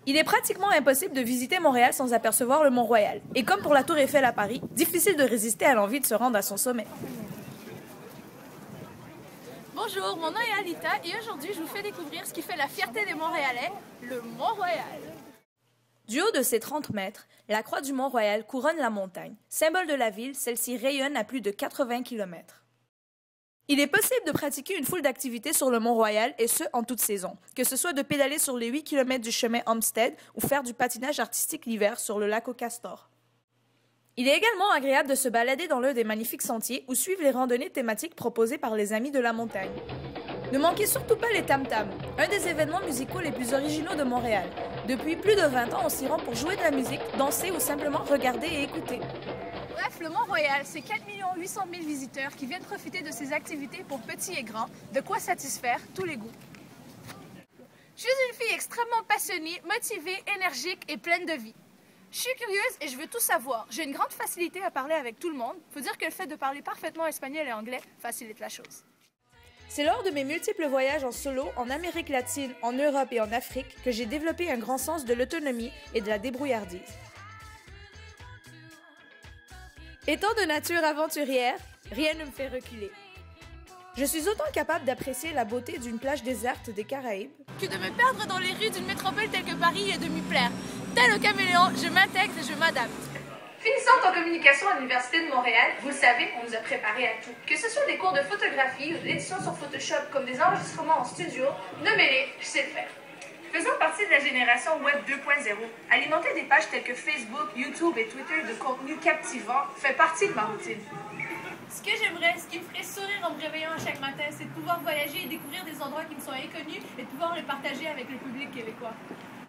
Il est pratiquement impossible de visiter Montréal sans apercevoir le Mont-Royal. Et comme pour la Tour Eiffel à Paris, difficile de résister à l'envie de se rendre à son sommet. Bonjour, mon nom est Alita et aujourd'hui je vous fais découvrir ce qui fait la fierté des Montréalais, le Mont-Royal. Du haut de ses 30 mètres, la croix du Mont-Royal couronne la montagne. Symbole de la ville, celle-ci rayonne à plus de 80 km. Il est possible de pratiquer une foule d'activités sur le Mont-Royal et ce, en toute saison, que ce soit de pédaler sur les 8 km du chemin Homestead ou faire du patinage artistique l'hiver sur le lac au Castor. Il est également agréable de se balader dans l'un des magnifiques sentiers ou suivre les randonnées thématiques proposées par les Amis de la montagne. Ne manquez surtout pas les tam-tams, un des événements musicaux les plus originaux de Montréal. Depuis plus de 20 ans, on s'y rend pour jouer de la musique, danser ou simplement regarder et écouter. Bref, le Mont-Royal, c'est 4 800 000 visiteurs qui viennent profiter de ces activités pour petits et grands, de quoi satisfaire tous les goûts. Je suis une fille extrêmement passionnée, motivée, énergique et pleine de vie. Je suis curieuse et je veux tout savoir. J'ai une grande facilité à parler avec tout le monde. Faut dire que le fait de parler parfaitement espagnol et anglais facilite la chose. C'est lors de mes multiples voyages en solo en Amérique latine, en Europe et en Afrique que j'ai développé un grand sens de l'autonomie et de la débrouillardise. Étant de nature aventurière, rien ne me fait reculer. Je suis autant capable d'apprécier la beauté d'une plage déserte des Caraïbes Que de me perdre dans les rues d'une métropole telle que Paris et de m'y plaire. Tel un caméléon, je m'intègre et je m'adapte. Finissante en communication à l'Université de Montréal, vous le savez, on nous a préparé à tout. Que ce soit des cours de photographie ou de l'édition sur Photoshop comme des enregistrements en studio, nommez-les, je sais le faire. Faisant partie de la génération Web 2.0, alimenter des pages telles que Facebook, YouTube et Twitter de contenu captivant fait partie de ma routine. Ce que j'aimerais, ce qui me ferait sourire en me réveillant chaque matin, c'est de pouvoir voyager et découvrir des endroits qui me sont inconnus et de pouvoir les partager avec le public québécois.